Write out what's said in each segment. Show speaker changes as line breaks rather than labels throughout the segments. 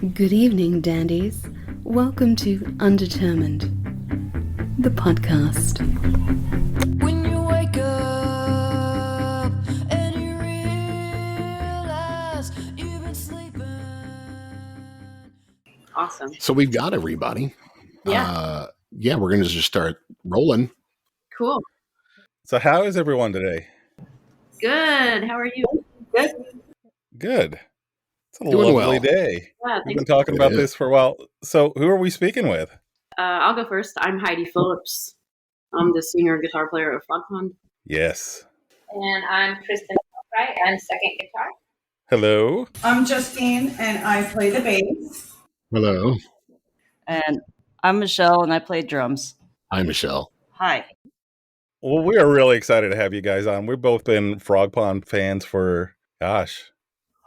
Good evening, dandies. Welcome to Undetermined, the podcast.
When you wake up and you realize you've been sleeping.
Awesome.
So we've got everybody.
Yeah.
We're going to just start rolling.
Cool.
So how is everyone today?
Good. How are you? Good.
Good. It's a
Doing
lovely
well.
day.
Yeah,
We've
thanks.
been talking about this for a while. So who are we speaking with?
I'll go first. I'm Heidi Phillips. I'm the senior guitar player of Frogpond.
Yes.
And I'm Kristin. I'm second guitar.
Hello.
I'm Justine, and I play the bass.
Hello.
And I'm Michelle, and I play drums.
Hi, Michelle.
Hi.
Well, we are really excited to have you guys on. We've both been Frogpond fans for,
A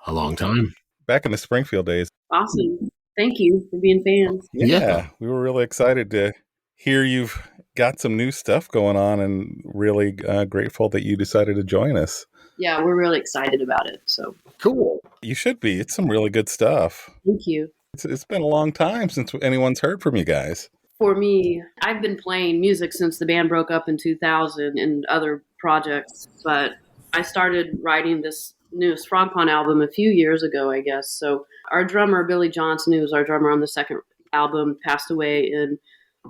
long time.
back in the Springfield days.
Awesome. Thank you for being fans.
Yeah. We were really excited to hear you've got some new stuff going on and really grateful that you decided to join us.
Yeah, we're really excited about it. So
Cool.
You should be. It's some really good stuff.
thank you.
It's been a long time since anyone's heard from you guys.
For me, I've been playing music since the band broke up in 2000 and other projects, but I started writing this newest Frogpond album a few years ago, I guess. So our drummer, Billy Johnson, who was our drummer on the second album, passed away in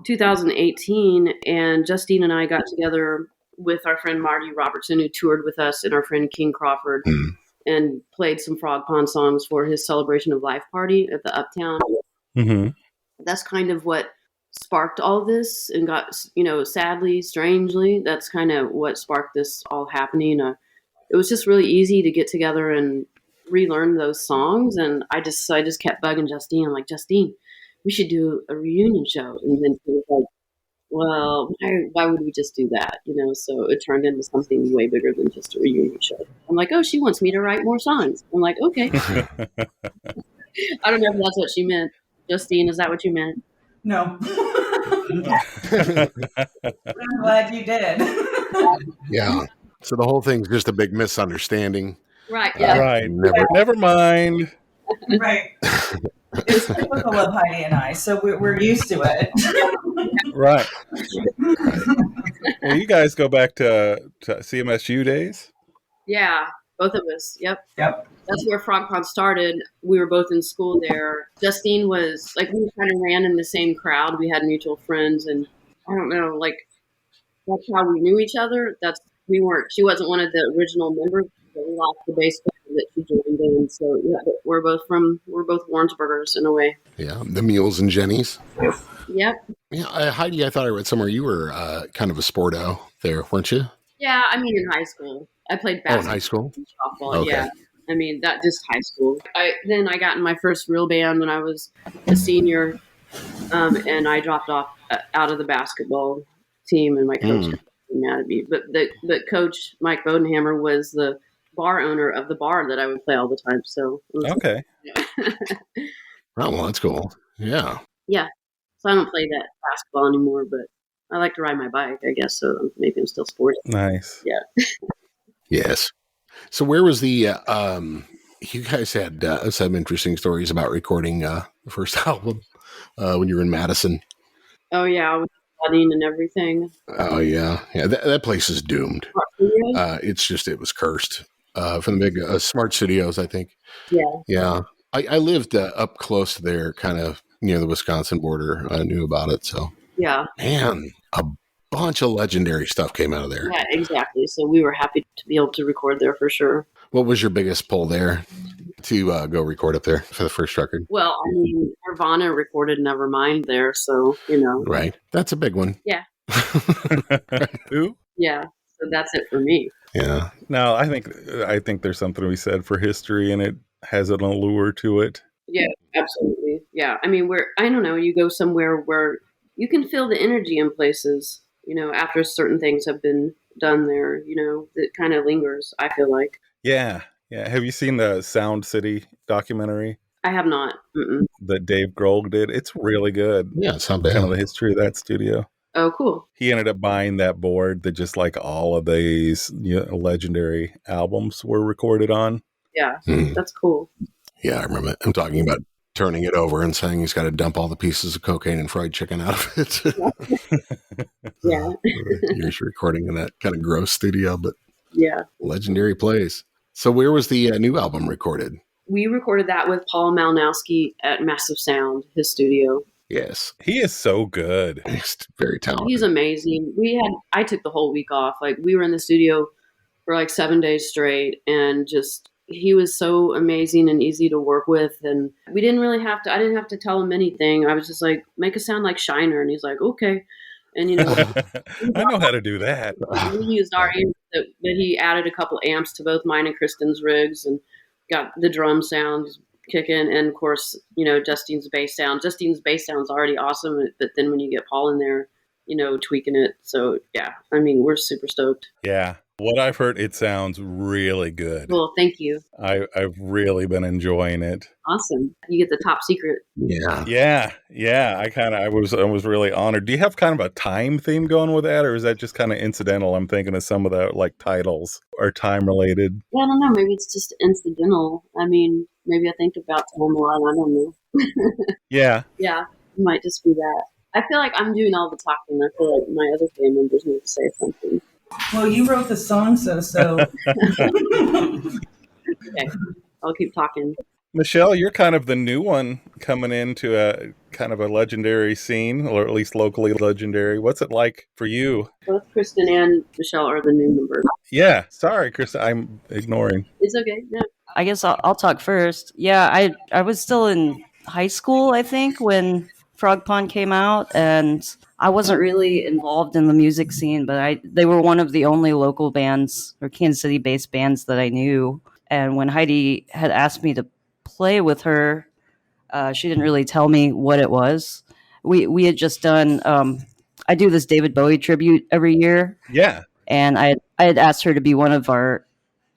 2018, and Justine and I got together with our friend Marty Robertson, who toured with us, and our friend King Crawford, and played some Frogpond songs for his Celebration of Life party at the Uptown.
Mm-hmm.
That's kind of what sparked all this, and got, sadly, strangely, that's kind of what sparked this all happening. It was just really easy to get together and relearn those songs, and I just kept bugging Justine. I'm like, Justine, we should do a reunion show. And then she was like, well, why would we just do that? So it turned into something way bigger than just a reunion show. I'm like, oh, she wants me to write more songs. I'm like, okay. I don't know if that's what she meant. Justine, is that what you meant?
No. I'm glad you did.
Yeah. So the whole thing's just a big misunderstanding.
Right, yeah.
Right. Never mind.
Right. It's typical of Heidi and I, so we're used to it.
Right. Well, you guys go back to CMSU days?
Yeah, both of us. Yep.
Yep.
That's where Frogpond started. We were both in school there. Justine was, we kind of ran in the same crowd. We had mutual friends, and I don't know, that's how we knew each other. She wasn't one of the original members, but we lost the bass player that she joined in. So yeah, we're both Warrensburgers in a way.
Yeah. The Mules and Jennies.
Yep.
Yeah. Heidi, I thought I read somewhere you were kind of a sporto there, weren't you?
Yeah, in high school. I played basketball.
Oh, in high school?
And softball,
Okay.
yeah. That just high school. Then I got in my first real band when I was a senior, and I dropped off out of the basketball team, and my coach got mad at me. But Coach Mike Bodenhammer was the bar owner of the bar that I would play all the time. So
Okay.
Oh, well, that's cool. Yeah.
Yeah. So I don't play that basketball anymore, but I like to ride my bike, I guess. So maybe I'm still sporty.
Nice.
Yeah.
Yes. So where was the, you guys had some interesting stories about recording the first album when you were in Madison.
Oh, yeah. With flooding and everything.
Oh, yeah. Yeah, that place is doomed. It was cursed from the big Smart Studios, I think.
Yeah.
Yeah. I lived up close to there, kind of near the Wisconsin border. I knew about it. So,
Yeah.
man, a bunch of legendary stuff came out of there.
Yeah, exactly. So we were happy to be able to record there for sure.
What was your biggest pull there to go record up there for the first record?
Well, Nirvana recorded Nevermind there, so,
Right. That's a big one.
Yeah.
Who?
Yeah. So that's it for me.
Yeah.
No, I think there's something to be said for history, and it has an allure to it.
Yeah, absolutely. Yeah. I don't know, you go somewhere where you can feel the energy in places, after certain things have been done there, that kind of lingers, I feel like.
Yeah. Yeah. Have you seen the Sound City documentary
I have not. Mm-mm.
that Dave Grohl did? It's really good.
Yeah, it's not bad.
Kind of the history of that studio.
Oh, cool.
He ended up buying that board that just all of these legendary albums were recorded on.
Yeah, that's cool.
Yeah, I remember. I'm talking about turning it over and saying he's got to dump all the pieces of cocaine and fried chicken out of it.
Yeah.
Years recording in that kind of gross studio, but
Yeah.
legendary place. So where was the new album recorded?
We recorded that with Paul Malinowski at Massive Sound, his studio.
Yes.
He is so good.
He's very talented.
He's amazing. I took the whole week off. Like, we were in the studio for like 7 days straight, and just, he was so amazing and easy to work with. And we didn't really have to, I didn't have to tell him anything. I was just like, make a sound like Shiner. And he's like, okay. And, you know,
I know how to do that.
we used our amps that he added a couple amps to both mine and Kristin's rigs and got the drum sounds kicking. And of course, you know, Justine's bass sound. Justine's bass sound's already awesome, but then when you get Paul in there, you know, tweaking it. So yeah, I mean, we're super stoked.
Yeah. What I've heard, it sounds really good.
Well, thank you.
I've really been enjoying it.
Awesome. You get the top secret.
Yeah.
Yeah. I was really honored. Do you have kind of a time theme going with that, or is that just kind of incidental? I'm thinking of some of the like titles are time related.
Yeah, I don't know. Maybe it's just incidental. I mean, maybe I think about time a lot. I don't know.
Yeah.
Yeah, it might just be that. I feel like I'm doing all the talking. I feel like my other band members need to say something.
Well, you wrote the song, so.
Okay, I'll keep talking.
Michelle, you're kind of the new one coming into a kind of a legendary scene, or at least locally legendary. What's it like for you?
Both Kristin and Michelle are the new members.
Yeah. Sorry, Chris, I'm ignoring.
It's okay. Yeah.
I guess I'll talk first. Yeah, I was still in high school, I think, when Frogpond came out, and I wasn't really involved in the music scene, but they were one of the only local bands or Kansas City-based bands that I knew. And when Heidi had asked me to play with her, she didn't really tell me what it was. We had just done. I do this David Bowie tribute every year.
Yeah,
and I had asked her to be one of our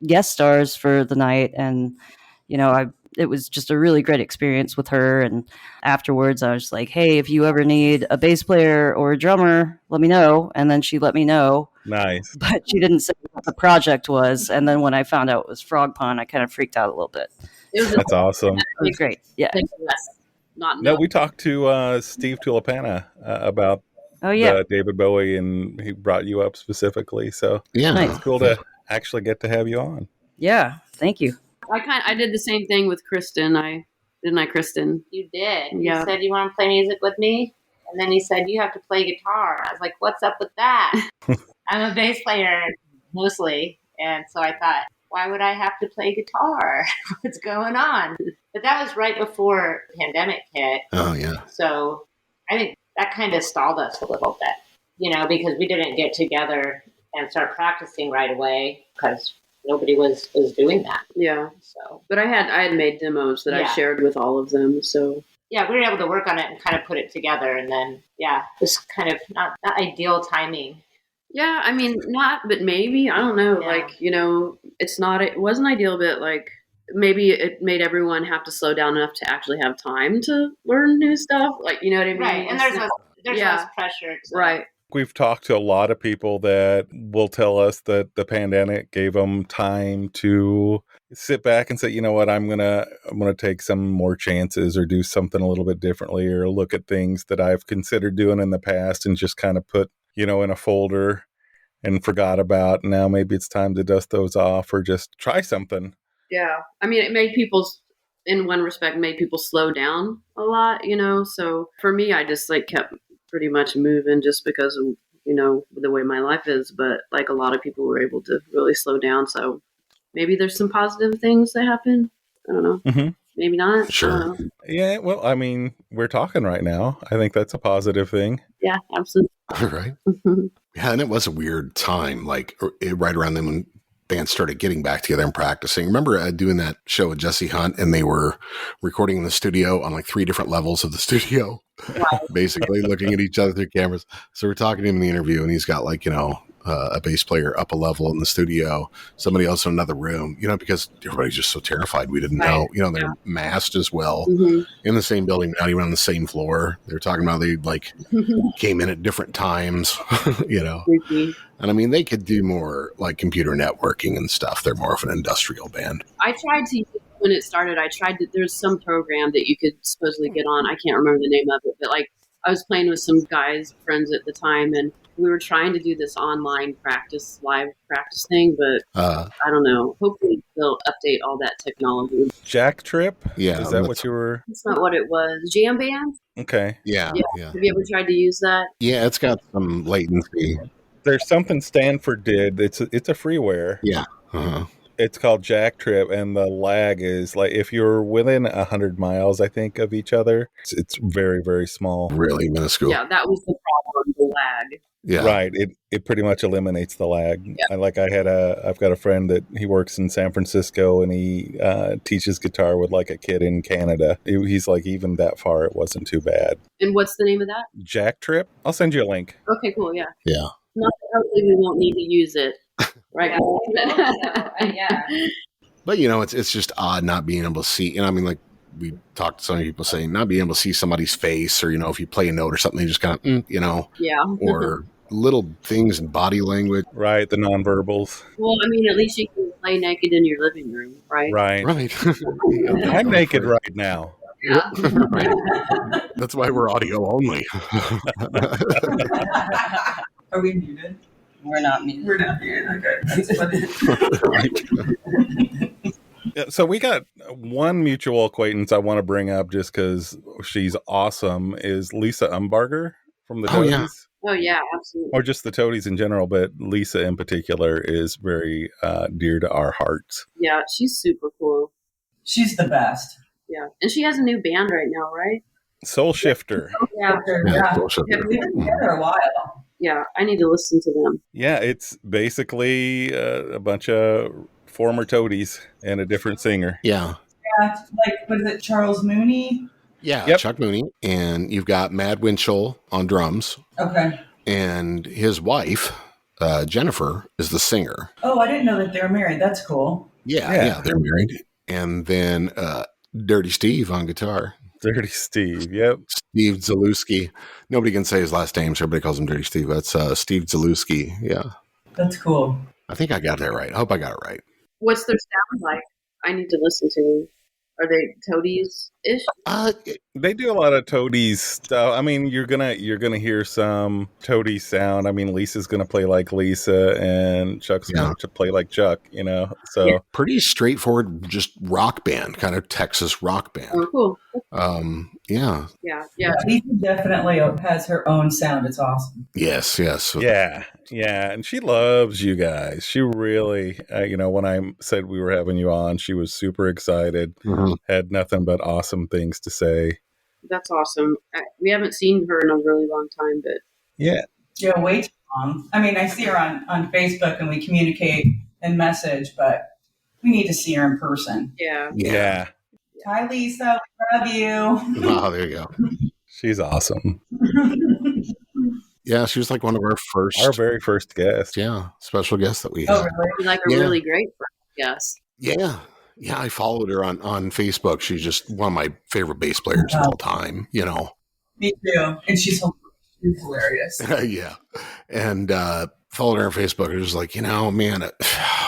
guest stars for the night, and you know, it was just a really great experience with her. And afterwards, I was like, "Hey, if you ever need a bass player or a drummer, let me know." And then she let me know.
nice.
But she didn't say what the project was. And then when I found out it was Frogpond, I kind of freaked out a little bit.
It was
That's awesome.
It was great. Yeah.
Not
No, we talked to Steve Tulipana about
Oh yeah.
David Bowie, and he brought you up specifically. So
Yeah.
Nice.
it's cool to actually get to have you on.
Yeah. Thank you.
I did the same thing with Kristin. Didn't I, Kristin?
You did.
Yeah.
You said you want to play music with me, and then you said you have to play guitar. I was like, "What's up with that?" I'm a bass player mostly, and so I thought, why would I have to play guitar? What's going on? But that was right before the pandemic hit,
Oh, yeah.
so I think that kind of stalled us a little bit, you know, because we didn't get together and start practicing right away because nobody was doing that.
Yeah.
So
But I had made demos that I
Yeah.
shared with all of them. So
yeah, we were able to work on it and kind of put it together, and then yeah, just kind of not ideal timing.
yeah, I mean, not, but maybe, I don't know.
Yeah.
Like, you know, it wasn't ideal, but like maybe it made everyone have to slow down enough to actually have time to learn new stuff. Like, you know what I mean?
Right, and there's
Yeah.
less pressure. To,
Right.
We've talked to a lot of people that will tell us that the pandemic gave them time to sit back and say, you know what, I'm gonna take some more chances or do something a little bit differently, or look at things that I've considered doing in the past and just kind of put, you know, in a folder and forgot about. Now maybe it's time to dust those off or just try something.
Yeah. I mean, it made in one respect, made people slow down a lot, you know? So for me, I just like kept pretty much moving just because of, you know, the way my life is. But like a lot of people were able to really slow down. So maybe there's some positive things that happen. I don't know.
Mhm.
Maybe not.
Sure.
I don't know.
Yeah, well, I mean, we're talking right now. I think that's a positive thing.
Yeah, absolutely.
Right. Yeah, and it was a weird time, like right around then when bands started getting back together and practicing. Remember doing that show with Jesse Hunt, and they were recording in the studio on like 3 different levels of the studio, basically looking at each other through cameras. So we're talking to him in the interview, and he's got like, you know, a bass player up a level in the studio, somebody else in another room, you know, because everybody's just so terrified. We didn't know, you know, they're masked as well in the same building, not even on the same floor. They were talking about they like came in at different times, you know.
Creepy.
And I mean, they could do more like computer networking and stuff. They're more of an industrial band.
I tried to use when it started, I tried to, there's some program that you could supposedly get on. I can't remember the name of it, but like I was playing with some guys, friends at the time, and we were trying to do this online practice, live practice thing, but I don't know. Hopefully they'll update all that technology.
Jack Trip?
Yeah,
Is that what you were?
That's not what it was. Jam Band?
Okay.
Yeah.
Have you ever tried to use that?
Yeah, it's got some latency.
There's something Stanford did. It's a freeware.
Yeah. Uh-huh.
It's called Jack Trip, and the lag is like if you're within 100 miles, I think, of each other, it's very, very small.
Really minuscule.
Yeah, that was the problem, the lag.
Yeah.
Right. It pretty much eliminates the lag.
Yeah.
I've got a friend that he works in San Francisco, and he teaches guitar with like a kid in Canada. He's like, even that far, it wasn't too bad.
And what's the name of that?
Jack Trip. I'll send you a link.
Okay, cool. Yeah.
Yeah.
Not that hopefully we won't need to use it. Right.
Yeah.
But it's just odd not being able to see. And I mean, like we talked to some people saying, not being able to see somebody's face, or if you play a note or something, they just kind of,
Yeah.
or little things in body language.
Right. The nonverbals.
Well, I mean, at least you can play naked in your living room, right?
Right.
Right.
I'm naked right now.
Yeah.
Right. That's why we're audio only.
Are we muted?
We're not muted.
We're not muted. Okay. That's funny.
Yeah, so we got one mutual acquaintance I want to bring up just because she's awesome is Lisa Umbarger from the
Oh,
Toadies.
yeah.
Oh, yeah, absolutely.
Or just the Toadies in general, but Lisa in particular is very dear to our hearts.
Yeah, she's super cool.
She's the best.
Yeah. And she has a new band right now, right?
SolShifter.
Yeah.
Yeah, bullshit.
We've been together a while.
Yeah, I need to listen to them.
Yeah, it's basically a bunch of former Toadies and a different singer.
Yeah.
Yeah, like, was it Charles Mooney?
Yeah.
Yep.
Chuck Mooney. And you've got Mad Winchell on drums.
Okay.
And his wife, Jennifer, is the singer.
Oh, I didn't know that they were married. That's cool.
Yeah, they're married. And then Dirty Steve on guitar.
Dirty Steve, yep.
Steve Zalewski. Nobody can say his last name, so everybody calls him Dirty Steve. That's Steve Zalewski. Yeah.
That's cool.
I think I got that right. I hope I got it right.
What's their sound like? I need to listen to them. Are they Toadies-ish?
They do a lot of Toadies stuff. I mean, you're gonna hear some Toadies sound. I mean, Lisa's gonna play like Lisa, and Chuck's going to play like Chuck. So
Yeah, pretty straightforward, just rock band, kind of Texas rock band.
Oh, cool.
Yeah.
Yeah.
Lisa definitely has her own sound. It's awesome.
Yes. So
yeah, and she loves you guys. She really, when I said we were having you on, she was super excited.
Mhm.
Had nothing but awesome things to say.
That's awesome. We haven't seen her in a really long time, but
Yeah.
Yeah, way too long. I mean, I see her on Facebook and we communicate and message, but we need to see her in person.
Yeah.
Hi, Lisa. We love you.
Oh, there you go.
She's awesome.
Yeah, she was like one of
Our very first guest.
special guests that we
Oh,
had.
really?
like a really great friend, yes.
Yeah. Yeah, I followed her on Facebook. She's just one of my favorite bass players of all time,
Me too. And she's hilarious.
Yeah. And followed her on Facebook. I was like, man,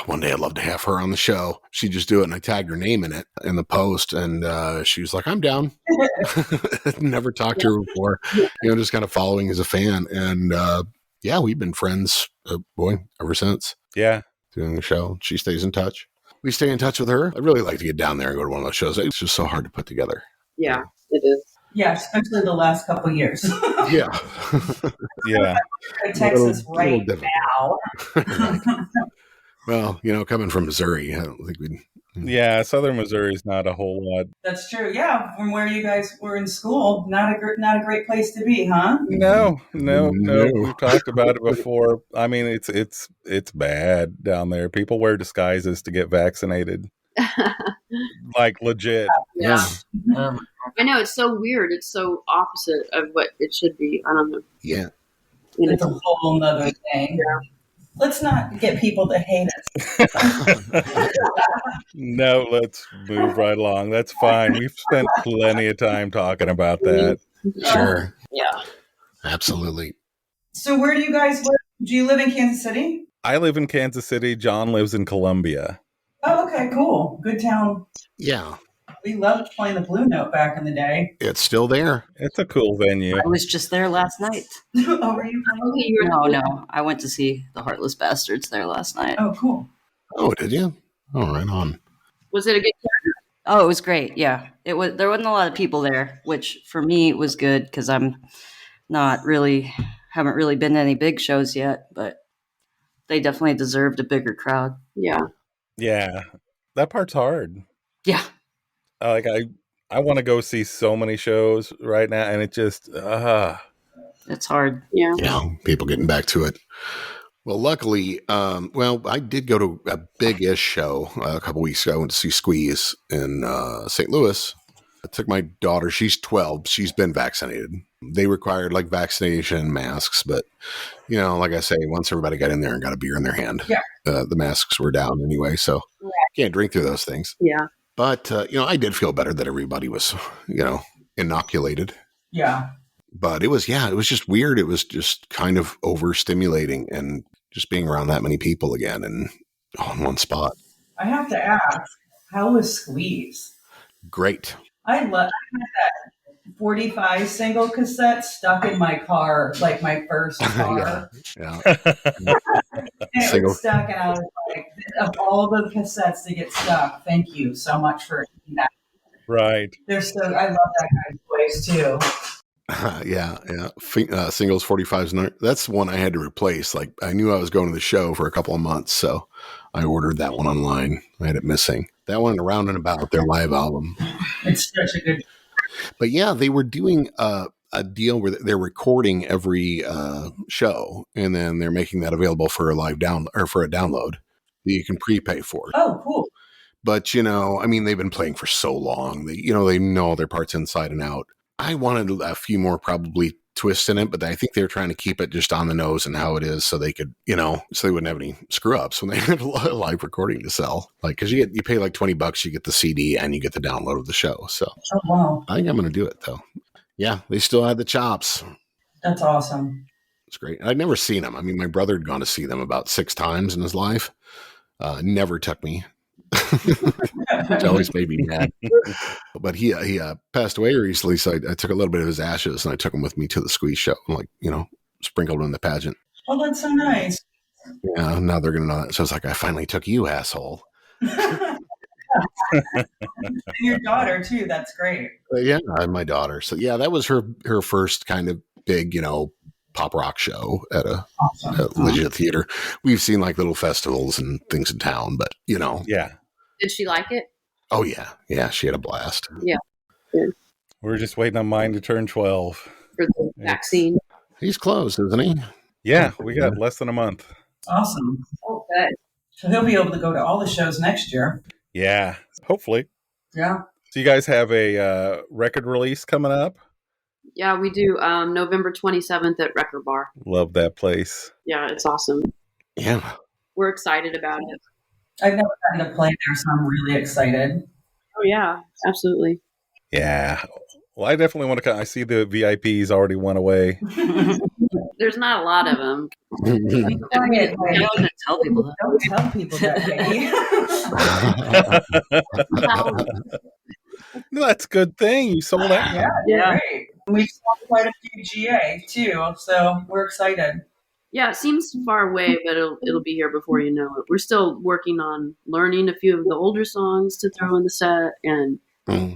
one day I'd love to have her on the show. She'd just do it, and I tagged her name in it in the post, and she was like, I'm down. Never talked to her before, just kind of following as a fan. And we've been friends, ever since.
Yeah.
Doing the show. She stays in touch. We stay in touch with her. I'd really like to get down there and go to one of those shows. It's just so hard to put together.
Yeah, it is.
Yeah, especially the last couple of years.
Yeah.
Yeah.
Texas
Little
right
difficult.
now.
Well, coming from Missouri, I don't think we'd.
Yeah, Southern Missouri is not a whole lot.
That's true. Yeah, from where you guys were in school, not a great place to be, huh?
No. We've talked about it before. I mean, it's bad down there. People wear disguises to get vaccinated, like legit.
Yeah. I know, it's so weird. It's so opposite of what it should be. I don't know.
Yeah.
It's a whole nother thing.
Yeah.
Let's not get people to hate us.
No, let's move right along. That's fine. We've spent plenty of time talking about that.
Sure.
Yeah.
Absolutely.
So where do you guys live? Do you live in Kansas City?
I live in Kansas City. John lives in Columbia.
Oh, okay. Okay, cool. Good town.
Yeah,
We loved playing the Blue Note back in the day.
it's still there.
It's a cool venue.
I was just there last night.
Oh, were you playing?
Okay, you were
No. I went to see the Heartless Bastards there last night.
Oh, cool.
Oh, did you? Oh, right on.
Was it a good
Oh, it was great. Yeah. It was. There wasn't a lot of people there, which for me was good because I'm haven't really been to any big shows yet, but they definitely deserved a bigger crowd.
Yeah.
Yeah, that part's hard.
Yeah.
Like I want to go see so many shows right now, and it just
It's hard.
Yeah.
Yeah, people getting back to it. Well, luckily, I did go to a big-ish show a couple weeks ago. I went to see Squeeze in St. Louis. I took my daughter. She's 12. She's been vaccinated. They required like vaccination masks, but like I say, once everybody got in there and got a beer in their hand, the masks were down anyway. So can't drink through those things.
Yeah.
But I did feel better that everybody was inoculated.
Yeah.
But it was just weird. It was just kind of overstimulating and just being around that many people again and all in one spot.
I have to ask, how was Squeeze?
Great.
I had that 45 single cassette stuck in my car, like my first car.
Yeah.
And it
Single.
was stuck, and I was like, of all the cassettes to get stuck, thank you so much for that.
right.
I love that guy's voice too.
Yeah. Singles 45s. That's one I had to replace. Like I knew I was going to the show for a couple of months, so I ordered that one online. I had it missing. That one Around and About, their live album.
It's such a good.
But yeah, they were doing a deal where they're recording every show, and then they're making that available for a live download or for a download that you can prepay for.
Oh, cool.
But they've been playing for so long. They know their parts inside and out. I wanted a few more probably twists in it, but I think they were trying to keep it just on the nose and how it is, so they could, so they wouldn't have any screw ups when they had a live recording to sell. Like, because you pay like $20, you get the CD and you get the download of the show. So,
Oh, wow.
I think I'm going to do it though. Yeah, they still had the chops.
That's awesome.
It's great. I'd never seen them. I mean, my brother had gone to see them about 6 times in his life. Never took me. Which always made me mad. But he passed away recently, so I took a little bit of his ashes and I took him with me to the Squeeze show and sprinkled him in the pageant.
Oh, that's so nice.
Yeah, now they're gonna know that. So it's like, I finally took you, asshole.
And your daughter too. That's great.
Yeah, and my daughter. So yeah, that was her first kind of big, pop rock show at a legit theater. We've seen like little festivals and things in town, but
Yeah.
Did she like it?
Oh yeah, she had a blast.
Yeah. Good.
We're just waiting on mine to turn 12.
For the vaccine.
He's close, isn't he?
Yeah, we got less than a month.
Awesome.
Oh, good.
So he'll be able to go to all the shows next year.
Yeah, hopefully.
Yeah.
So you guys have a record release coming up?
Yeah, we do November 27th at Record Bar.
Love that place.
Yeah, it's awesome.
Yeah.
We're excited about it.
I've never gotten to play there, so I'm really excited.
Oh, yeah, absolutely.
Yeah. Well, I definitely want to come. I see the VIPs already went away.
There's not a lot of them.
Quiet,
You don't tell people that.
Don't tell people that, Peggy.
That's a good thing. You sold out.
Yeah, great. We've sold quite a few GA too, so we're excited.
Yeah, it seems far away, but it'll be here before you know it. We're still working on learning a few of the older songs to throw in the set, and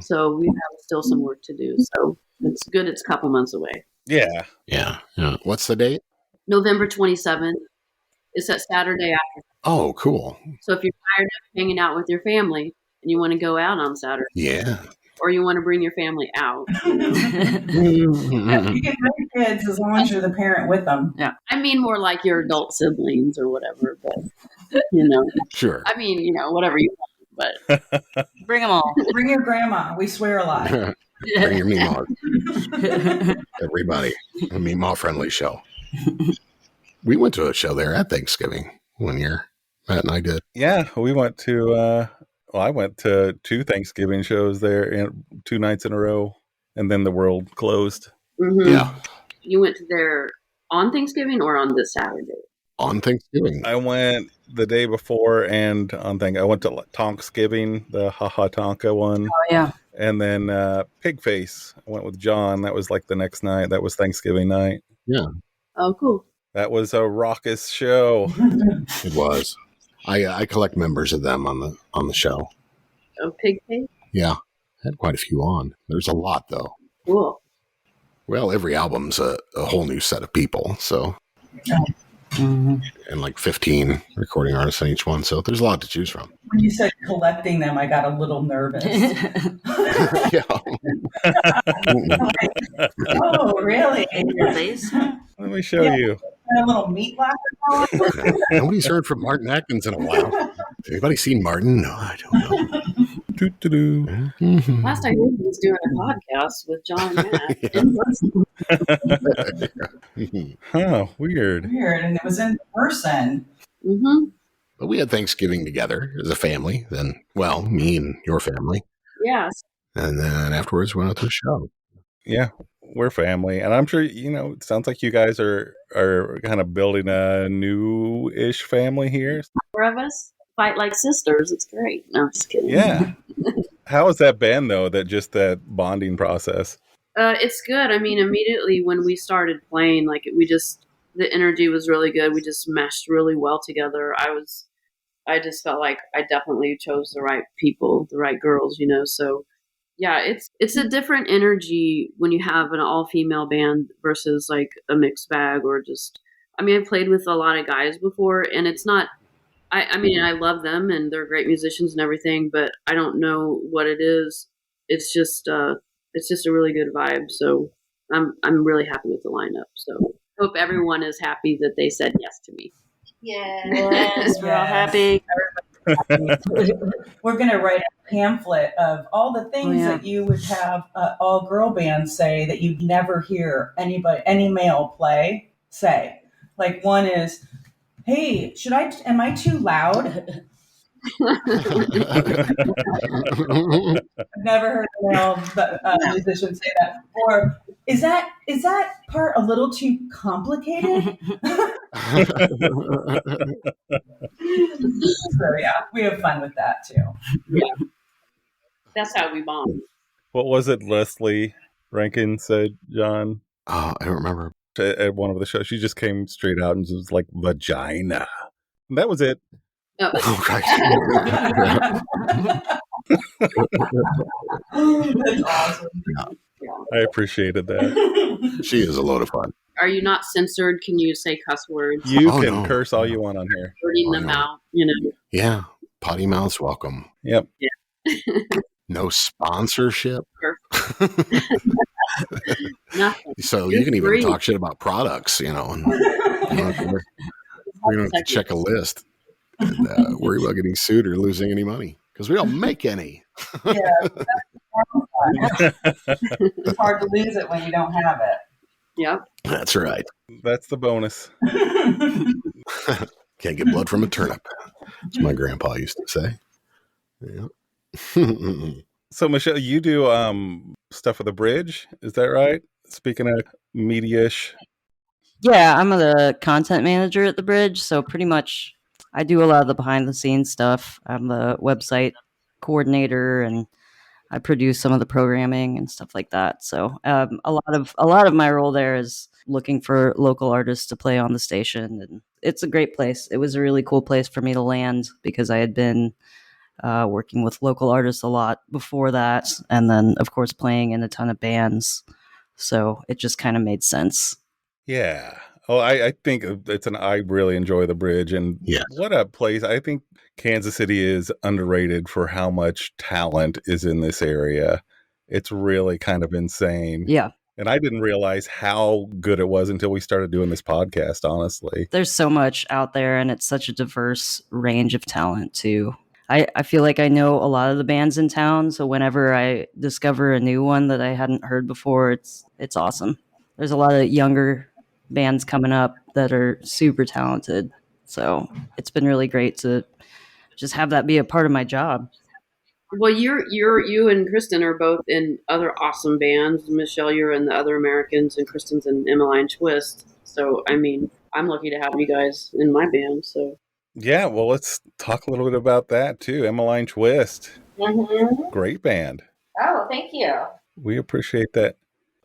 so we have still some work to do. So it's good. It's a couple months away.
Yeah.
Yeah. What's the date?
November 27th. It's that Saturday after.
Oh, cool.
So if you're tired of hanging out with your family and you want to go out on Saturday,
Yeah.
or you want to bring your family out,
You can bring kids as long as you're the parent with them.
I mean more like your adult siblings or whatever, but
Sure.
I mean, whatever you want, but
Bring them all.
Bring your grandma. We swear a lot.
Bring your Meemaw. Everybody. A Meemaw friendly show. We went to a show there at Thanksgiving one year. Matt and I did.
Yeah. We went to, I went to 2 Thanksgiving shows there and 2 nights in a row, and then the world closed.
Mhm.
Yeah.
You went to there on Thanksgiving or on this Saturday?
on Thanksgiving.
I went the day before and on I went to Tonksgiving, the Haha Tonka one.
Oh yeah.
And then Pig Face. I went with John. That was like the next night. That was Thanksgiving night.
Yeah,
Oh, cool.
That was a raucous show.
it was. I collect members of them on the show.
Oh, Pig Face?
Yeah, had quite a few on. There's a lot though.
Cool.
Well, every album's a whole new set of people. So,
Mhm.
and like 15 recording artists on each one. So there's a lot to choose from.
When you said collecting them, I got a little nervous.
Yeah.
Oh, really?
Your face?
Let me show
Yeah.
you.
And a little meat locker.
Nobody's heard from Martin Atkins in a while. Anybody seen Martin? No, I don't know.
Doo-doo-doo.
Mhm.
Last I heard, he was doing a podcast with John and Matt.
Mhm.
Huh, weird.
Weird, and it was in person.
Mm-hmm.
But we had Thanksgiving together as a family. Then, well, me and your family.
Yes.
And then afterwards, we went out to the show.
Yeah, we're family. And I'm sure, it sounds like you guys are kind of building a new-ish family here.
Four of us fight like sisters. It's great. No, I'm just kidding.
Yeah. How has that been, though, that bonding process?
It's good. I mean, immediately when we started playing, like the energy was really good. We just meshed really well together. I just felt like I definitely chose the right people, the right girls, So yeah, it's a different energy when you have an all-female band versus like a mixed bag or just. I mean, I've played with a lot of guys before, and it's not. I mean, I love them and they're great musicians and everything, but I don't know what it is. It's just a really good vibe. So I'm really happy with the lineup. So hope everyone is happy that they said yes to me.
Yes, we're all
Yes.
happy.
We're going to write a pamphlet of all the things that you would have all girl bands say that you'd never hear any male say. Like one is, "Hey, am I too loud?" I've never heard a male musician say that. Or is that part a little too complicated? So yeah, we have fun with that too.
That's how we bond.
What was it Leslie Rankin said, John,
I don't remember.
at one of the shows? She just came straight out and was like, vagina. And that was it.
Oh,
Oh, right.
That's awesome.
I appreciated that.
She is a load of fun.
are you not censored? Can you say cuss words?
You
Oh,
can
no.
curse all you want on here.
Hurting
Oh,
them
no.
out,
Yeah. Potty mouths welcome.
Yep.
No sponsorship.
Nothing.
So
Good
you can even
grief.
talk shit about products, and we don't have to check a list and worry about getting sued or losing any money because we don't make any.
Yeah, it's hard to lose it when you don't have
Yep.
That's right.
That's the bonus.
it.
Can't get blood from a turnip. That's what my grandpa used to say. Yeah.
So, Michelle, you do stuff with the bridge. Is that right? Speaking of media-ish.
Yeah, I'm the content manager at the Bridge, so pretty much I do a lot of the behind the scenes stuff. I'm the website coordinator, and I produce some of the programming and stuff like that. So a lot of my role there is looking for local artists to play on the station, and it's a great place. It was a really cool place for me to land because I had been working with local artists a lot before that, and then of course playing in a ton of bands. So it just kind of made sense.
Yeah. Oh, I think I really enjoy the Bridge, and
Yes.
what a place. I think Kansas City is underrated for how much talent is in this area. It's really kind of insane.
Yeah.
And I didn't realize how good it was until we started doing this podcast, honestly.
There's so much out there, and it's such a diverse range of talent too. I feel like I know a lot of the bands in town, so whenever I discover a new one that I hadn't heard before, it's awesome. There's a lot of younger bands coming up that are super talented, so it's been really great to just have that be a part of my job.
Well, you and Kristin are both in other awesome bands. Michelle, you're in the Other Americans, and Kristin's in Emmeline Twist. So, I mean, I'm lucky to have you guys in my band. So
Yeah, well, let's talk a little bit about that too. Emmeline Twist,
Mm-hmm.
great band.
Oh, thank you.
We appreciate that.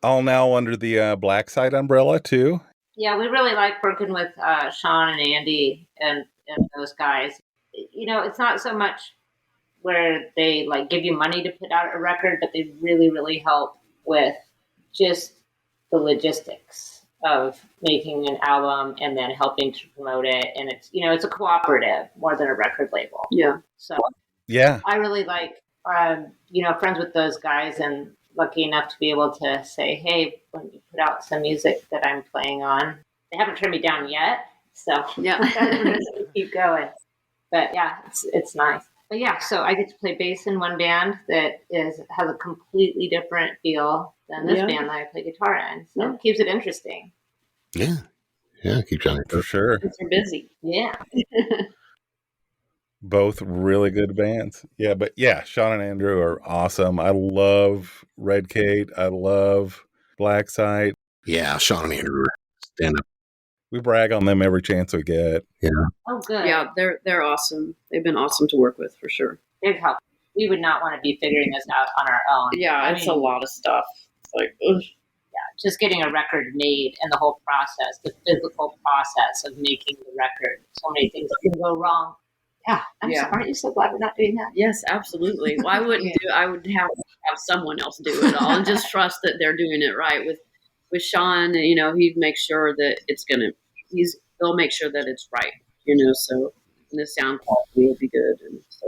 All now under the Black Side umbrella too.
Yeah, we really like working with Sean and Andy and those guys. You know, it's not so much where they like give you money to put out a record, but they really, really help with just the logistics of making an album and then helping to promote it. And it's, you know, it's a cooperative more than a record label.
yeah,
So
Yeah.
I really like, you know, friends with those guys and lucky enough to be able to say, hey, when you put out some music that I'm playing on, they haven't turned me down yet. So
yeah.
I'm just gonna keep going. But yeah, it's nice. But yeah, so I get to play bass in one band that has a completely different feel than this
Yeah.
band that I play guitar in. So
Yeah.
it keeps it interesting.
Yeah. Yeah. Keep trying
For
to.
sure.
They're busy.
Yeah.
Both really good bands. Yeah, but yeah, Sean and Andrew are awesome. I love Red Kate. I love Black Side.
Yeah. Sean and Andrew stand up.
We brag on them every chance we get.
Oh, good.
Yeah, they're awesome. They've been awesome to work with for sure.
Big help. We would not want to be figuring this out on our own.
Yeah,
I
it's
mean,
a lot of stuff. It's like, ugh.
just getting a record made and the whole process, the physical process of making the record. So many things can go wrong. Yeah.
Yeah.
Aren't you so glad we're not doing that?
Yes, absolutely. Well, I wouldn't do. I would have someone else do it all, and just trust that they're doing it right. With Sean, you know, he'd make sure that it's gonna. They'll make sure that it's right. You know, so and the sound quality will be good. And so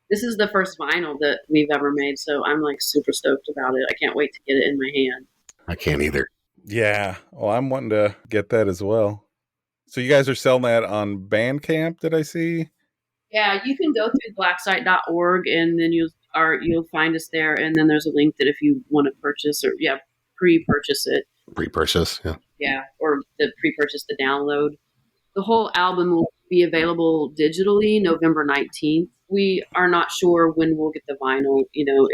this is the first vinyl that we've ever made, so I'm like super stoked about it. I can't wait to get it in my hand.
I can't either.
Yeah. Well, I'm wanting to get that as well. So you guys are selling that on Bandcamp, did I see?
Yeah, you can go through blacksite.org and then you'll find us there. And then there's a link that if you want to purchase or pre-purchase it.
Pre-purchase. Yeah.
Yeah, or pre-purchase the download. The whole album will be available digitally November 19th. We are not sure when we'll get the vinyl. You know,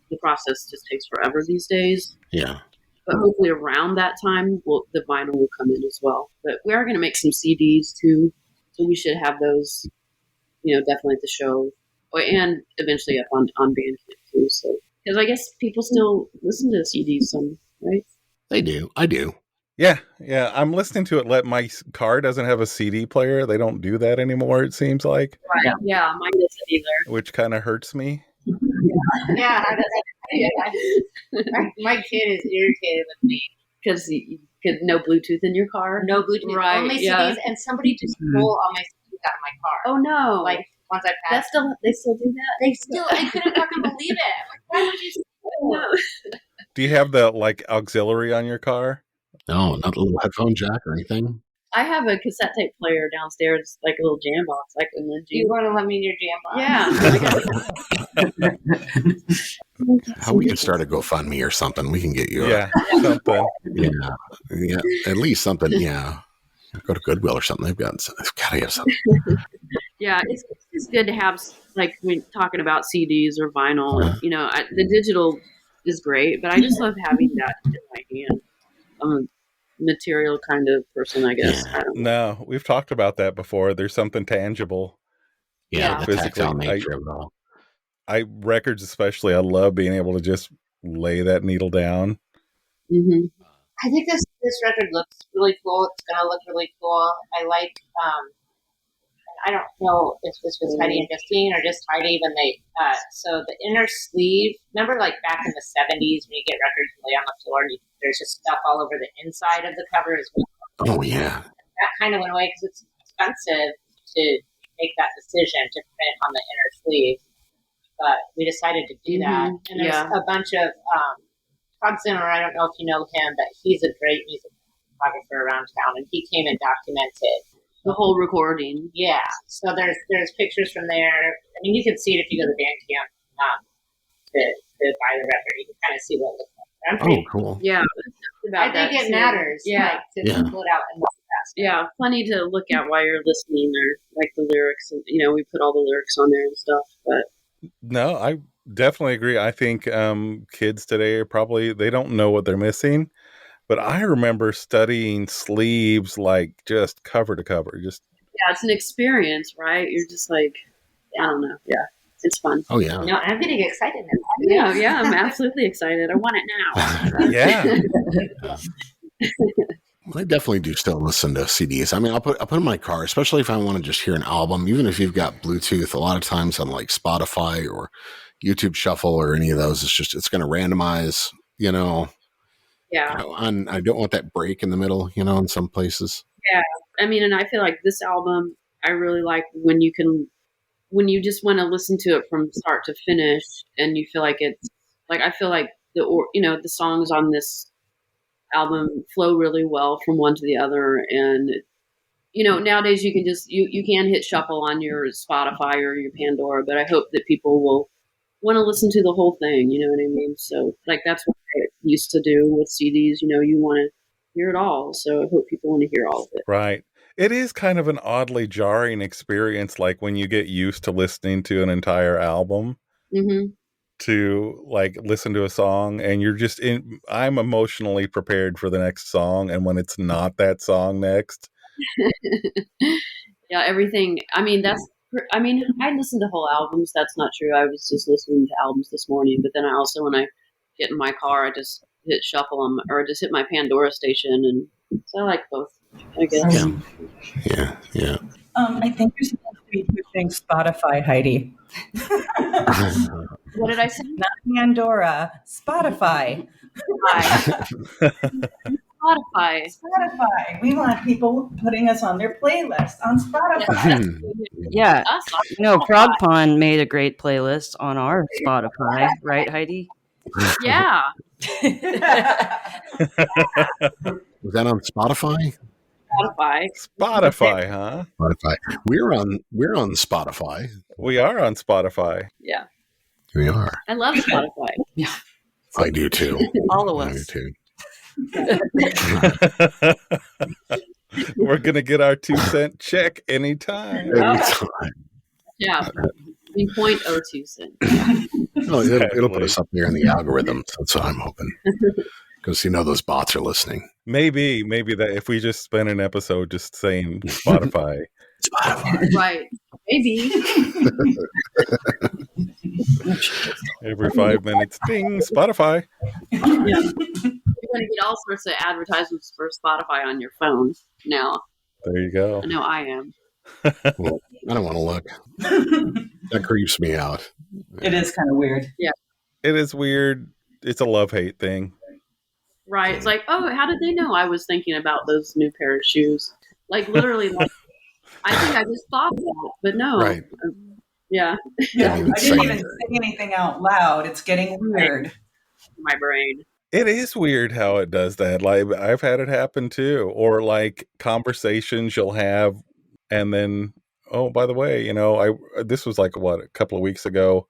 the process just takes forever these days.
Yeah.
But hopefully around that time, the vinyl will come in as well. But we are going to make some CDs too. So we should have those, you know, definitely at the show. And eventually up on Bandcamp too. So, because I guess people still listen to CDs some, right?
They do. I do.
Yeah. Yeah. I'm listening to it. My car doesn't have a CD player. They don't do that anymore, it seems like,
Right. Yeah, mine doesn't either.
which kind of hurts me.
Yeah. My kid is irritated with me.
Because you could no Bluetooth in your car.
No Bluetooth,
Right,
only
yeah.
CDs, and somebody just stole all my CDs out of my car.
Oh no!
Like once I passed,
they still do that.
I couldn't fucking believe it. Like, why would you steal?
No.
Do you have the auxiliary on your car?
No, not a little headphone jack or anything.
I have a cassette tape player downstairs, like a little jam box, like in the
Do you want to let me in your jam box?
Yeah.
How we can start a GoFundMe or something. We can get you.
Yeah. Something.
Yeah. At least something. Yeah. Go to Goodwill or something. They've got to have something.
Yeah, it's just good to have, like, when talking about CDs or vinyl.
Uh-huh.
You know, the digital is great, but I just love having that in my hand. I'm a material kind of person, I guess.
Yeah.
I don't know.
No, we've talked about that before. There's something tangible.
Yeah, the
Physically,
tactile nature of it all.
Records especially, I love being able to just lay that needle down.
Mm-hmm.
I think this record looks really cool. It's going to look really cool. I like. I don't know if this was Heidi and Justine or just Heidi when they. So the inner sleeve. Remember, like back in the '70s, when you get records and lay on the floor, and there's just stuff all over the inside of the cover as well.
Oh, yeah.
That kind of went away because it's expensive to make that decision to print on the inner sleeve. But we decided to do that.
Mhm.
And there's a bunch of Todd Zimmer. I don't know if you know him, but he's a great music photographer around town, and he came and documented
The whole recording.
Yeah, so there's pictures from there. I mean, you can see it if you go to Bandcamp to buy the record. You can kind of see what it looks like. I'm
Oh,
pretty,
cool.
Yeah.
I think it matters.
Yeah.
Like, to pull it out and look past it.
Yeah, plenty to look at while you're listening, or like the lyrics, and you know, we put all the lyrics on there and stuff. But
No, I definitely agree. I think kids today they don't know what they're missing. But I remember studying sleeves like just cover to cover. Just
Yeah, it's an experience, right? You're just like, I don't know. Yeah, it's fun.
Oh yeah.
No, I'm getting excited now.
Yeah, I'm absolutely excited. I want it now.
yeah.
I definitely do still listen to CDs. I mean, I'll put in my car, especially if I want to just hear an album, even if you've got Bluetooth. A lot of times on like Spotify or YouTube Shuffle or any of those, it's going to randomize.
Yeah.
And I don't want that break in the middle. In some places.
Yeah. I mean, and I feel like this album, I really like when you just want to listen to it from start to finish, and you feel like it's like, I feel like the songs on this album flow really well from one to the other. And, nowadays you can just, you can hit shuffle on your Spotify or your Pandora, but I hope that people will want to listen to the whole thing. You know what I mean? So like, that's what I used to do with CDs. You want to hear it all. So I hope people want to hear all of it.
Right. It is kind of an oddly jarring experience, like when you get used to listening to an entire album.
Mm-hmm.
To like listen to a song and you're just I'm emotionally prepared for the next song, and when it's not that song next.
Yeah, everything. I mean, I listen to whole albums. That's not true. I was just listening to albums this morning, but then I also, when I get in my car, I just hit shuffle them or just hit my Pandora station, and so I like both, I guess.
Yeah.
I think you're supposed to be pushing Spotify, Heidi.
What did I say?
Not Pandora, Spotify. Spotify. We want people putting us on their playlist on Spotify.
Yeah. Frogpond made a great playlist on our Spotify, right, Heidi?
Yeah.
Was that on Spotify?
Spotify, huh?
Spotify. We're on Spotify.
We are on Spotify.
Yeah.
We are.
I love Spotify.
Yeah.
I do too.
All of
I do
us.
too.
We're gonna get our 2-cent check anytime.
Anytime.
Yeah. I mean, 0.02 cents.
No, it'll put us up there in the algorithm. That's what I'm hoping. Because those bots are listening.
Maybe that if we just spend an episode just saying Spotify.
Right. Maybe.
Every 5 minutes, ding, Spotify.
Yeah. You're going to get all sorts of advertisements for Spotify on your phone now.
There you go.
I know I am.
Well, I don't want to look. That creeps me out.
It is kind of weird.
Yeah.
It is weird. It's a love-hate thing.
Right. It's like, oh, how did they know I was thinking about those new pair of shoes? Like, literally, I think I just thought that, but no.
Right.
Yeah.
I didn't even say anything out loud. It's getting weird.
My brain.
It is weird how it does that. Like, I've had it happen too. Or like conversations you'll have, and then, oh, by the way, this was like a couple of weeks ago,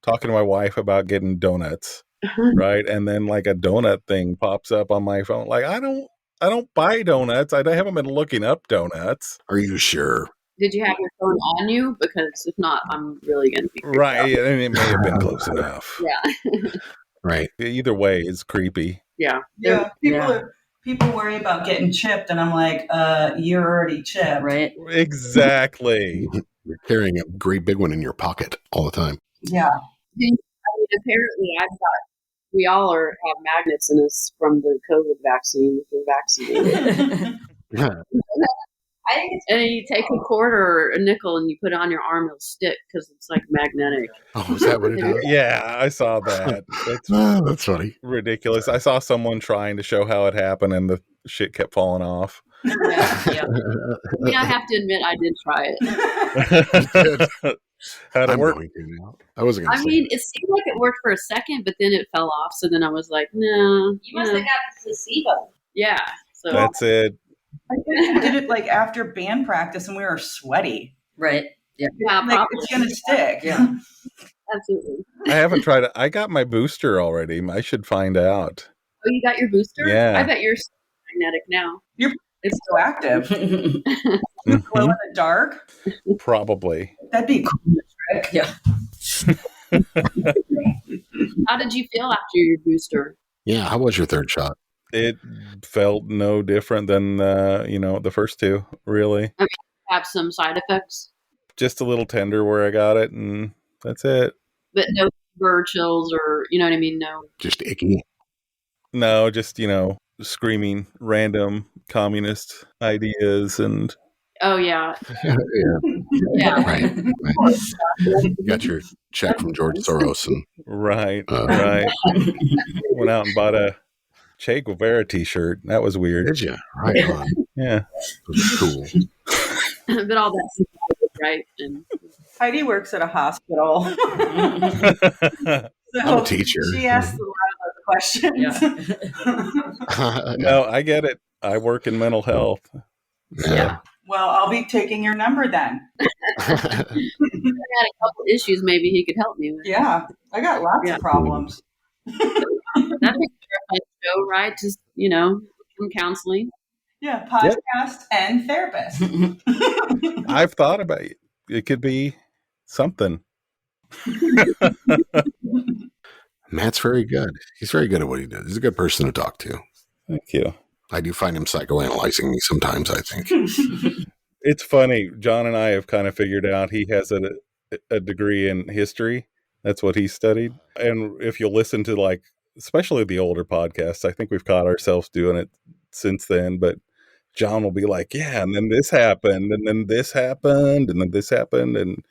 talking to my wife about getting donuts. Right. And then like a donut thing pops up on my phone. Like, I don't buy donuts. I haven't been looking up donuts.
Are you sure?
Did you have your phone on you? Because if not, I'm really going to be
right. And it may have been close enough.
Yeah.
Right.
Either way, it's creepy.
Yeah.
Yeah. People worry about getting chipped, and I'm like, you're already chipped.
Right.
Exactly.
You're carrying a great big one in your pocket all the time.
Yeah.
Apparently, we all have magnets in us from the COVID vaccine. If you're vaccinated.
Yeah.
And you take a quarter or a nickel and you put it on your arm, it'll stick because it's like magnetic.
Oh, is that what it is?
Yeah, I saw that.
That's funny.
Ridiculous. I saw someone trying to show how it happened and the shit kept falling off.
Yeah. I mean, I have to admit, I did try it.
How'd it work?
I wasn't going to say
it seemed like it worked for a second, but then it fell off. So then I was like, no.
You must have got the placebo.
Yeah. So
That's it.
I did it like after band practice, and we were sweaty.
Right. Yeah.
Yeah,
Like, it's going to stick.
Yeah.
Absolutely.
I haven't tried it. I got my booster already. I should find out.
Oh, you got your booster?
Yeah.
I bet you're magnetic now.
It's so active. Glow in the dark.
Probably.
That'd be a cool trick.
Yeah.
How did you feel after your booster?
Yeah. How was your third shot?
It felt no different than the first two, really.
I mean, have some side effects,
Just a little tender where I got it, and that's it.
but no bird chills or you know what I mean. No.
Just icky.
No, just screaming random communist ideas and
Oh yeah.
Yeah.
Yeah.
Right. You got your check from George Soros and
right. Went out and bought a Che Guevara t-shirt. That was weird.
did you? Right on.
Yeah.
It was cool.
But all that right and
Heidi works at a hospital. So
I'm a teacher.
She asks a lot of those questions.
No, I get it. I work in mental health.
Yeah.
Well, I'll be taking your number then.
I had a couple issues maybe he could help me with.
Yeah, I got lots of problems.
That'd be a show, right? Just some counseling.
Yeah, podcast and therapist.
I've thought about it. It could be something.
Matt's very good. He's very good at what he does. He's a good person to talk to.
Thank you.
I do find him psychoanalyzing me sometimes, I think.
It's funny. John and I have kind of figured out he has a degree in history. That's what he studied. And if you listen to especially the older podcasts, I think we've caught ourselves doing it since then. But John will be like, yeah, and then this happened, and then this happened, and then this happened. And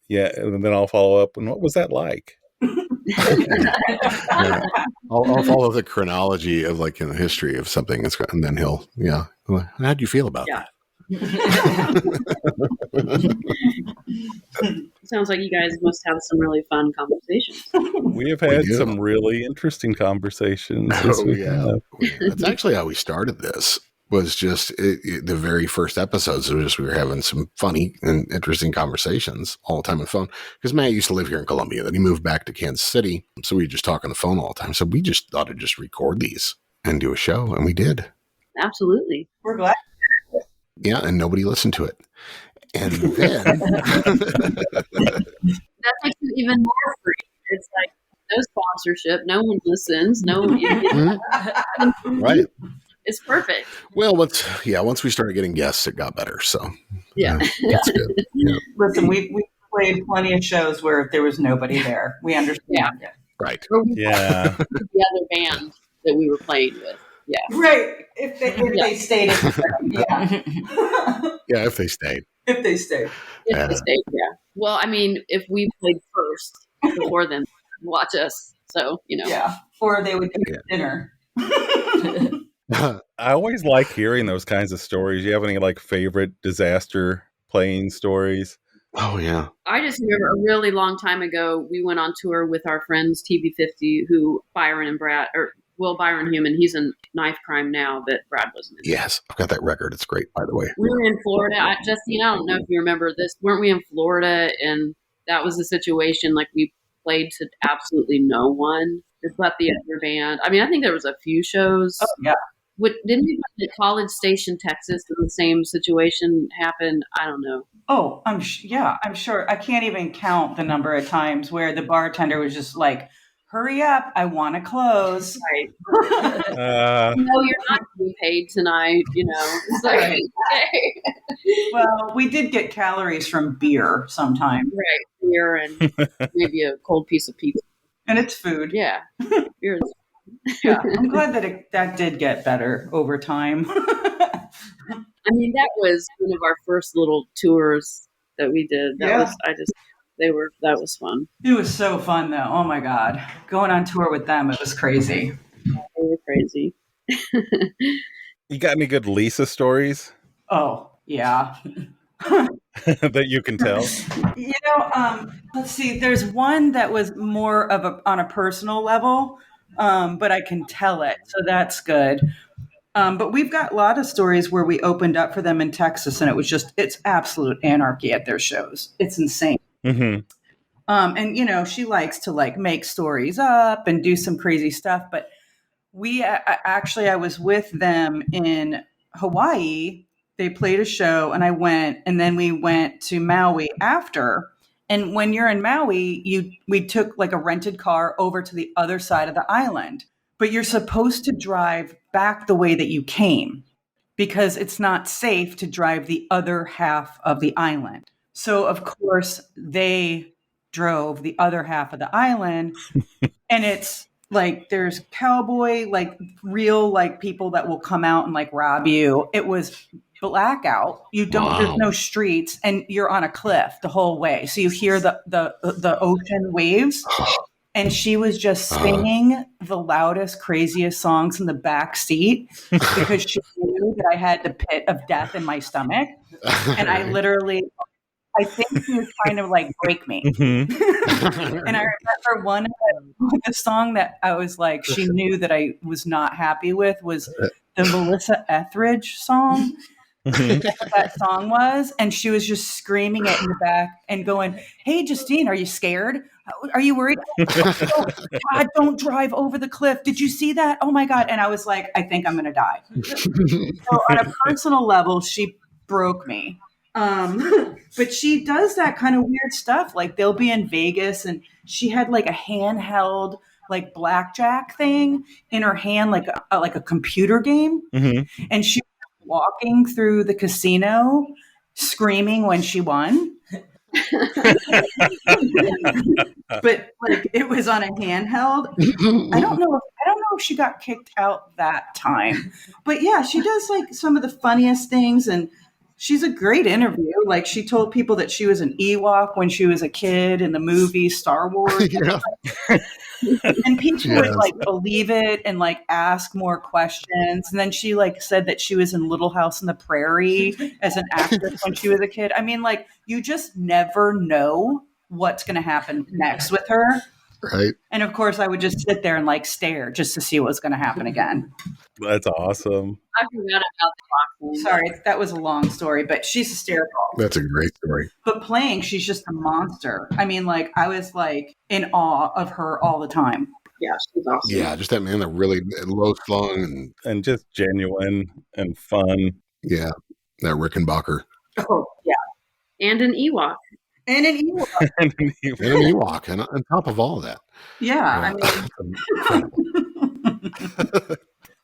yeah. And then I'll follow up. And what was that like?
Yeah. I'll follow the chronology of the history of something, and then he'll, how'd you feel about that?
Sounds like you guys must have some really fun conversations.
We have had some really interesting conversations.
That's actually how we started this. Was just the very first episodes. We were having some funny and interesting conversations all the time on the phone. Because Matt used to live here in Columbia. Then he moved back to Kansas City. So we would just talk on the phone all the time. So we just thought to just record these and do a show. And we did.
Absolutely.
We're glad.
Yeah. And nobody listened to it. And then
that makes it even more free. It's like no sponsorship. No one listens. No one.
Right.
It's perfect.
Well, once we started getting guests, it got better. So that's good. Yeah.
Listen, we played plenty of shows where there was nobody there. We understand.
Yeah.
Right.
Yeah. The other band that we were playing with. Yeah.
Right. If they stayed.
Yeah, if they stayed.
If they stayed.
If they stayed, yeah. Well, I mean, if we played first before them, watch us. So,
Yeah. Or they would get dinner.
I always like hearing those kinds of stories. You have any favorite disaster playing stories?
Oh yeah.
I just remember a really long time ago, we went on tour with our friends TB50, who Byron and Brad, or Will Byron Human. He's in Knife Crime now, but Brad wasn't in.
Yes, I've got that record. It's great, by the way.
We were in Florida. Justine, I don't know if you remember this. Weren't we in Florida? And that was the situation. We played to absolutely no one. But the other band. I mean, I think there was a few shows.
Oh, yeah.
Didn't we at College Station, Texas, the same situation happened? I don't know.
Oh, I'm sure. I can't even count the number of times where the bartender was just like, hurry up, I want to close.
Right. No, you're not being paid tonight, It's okay.
Well, we did get calories from beer sometime.
Right, beer and maybe a cold piece of pizza.
And it's food.
Yeah. Beer is
Yeah, I'm glad that did get better over time.
I mean, that was one of our first little tours that we did. That was fun.
It was so fun though. Oh my God. Going on tour with them, it was crazy.
They were crazy.
You got any good Lisa stories?
Oh, yeah.
That you can tell?
Let's see. There's one that was more of on a personal level. But I can tell it, so that's good. But we've got a lot of stories where we opened up for them in Texas, and it's absolute anarchy at their shows. It's insane.
Mm-hmm.
And she likes to make stories up and do some crazy stuff. But I was with them in Hawaii. They played a show, and I went, and then we went to Maui after. And when you're in Maui, we took a rented car over to the other side of the island. but you're supposed to drive back the way that you came because it's not safe to drive the other half of the island. So, of course, they drove the other half of the island, and it's like there's cowboy, like real, like people that will come out and like rob you. It was blackout. You don't. There's no streets, and you're on a cliff the whole way. So you hear the ocean waves. And she was just singing the loudest, craziest songs in the back seat because she knew that I had the pit of death in my stomach. And I think she was trying to like break me.
Mm-hmm.
And I remember one of the song that I was like, she knew that I was not happy with was the Melissa Etheridge song.
Mm-hmm.
That's what that song was. And she was just screaming it in the back and going, "Hey, Justine, are you scared? Are you worried? Oh, God, don't drive over the cliff. Did you see that? Oh my God." And I was like, I think I'm going to die. So on a personal level, she broke me. But she does that kind of weird stuff. Like they'll be in Vegas and she had like a handheld like blackjack thing in her hand, like a computer game.
Mm-hmm.
And she was walking through the casino screaming when she won. But like it was on a handheld. I don't know if she got kicked out that time. But yeah, she does like some of the funniest things, and she's a great interview. Like she told people that she was an Ewok when she was a kid in the movie Star Wars.
Yeah.
And people would like believe it and like ask more questions. And then she like said that she was in Little House on the Prairie as an actress when she was a kid. I mean, like you just never know what's going to happen next with her.
Right.
And of course, I would just sit there and like stare just to see what's going to happen again.
That's awesome.
I forgot about the boxing.
Sorry, that was a long story, but she's hysterical.
That's a great story.
But playing, she's just a monster. I mean, like I was like in awe of her all the time.
Yeah, she's awesome.
Yeah, just that man that really low slung
And just genuine and fun.
yeah, that Rickenbacker.
Oh yeah,
And an Ewok.
and an Ewok.
And
And an Ewok, and on top of all of that.
Yeah, I mean,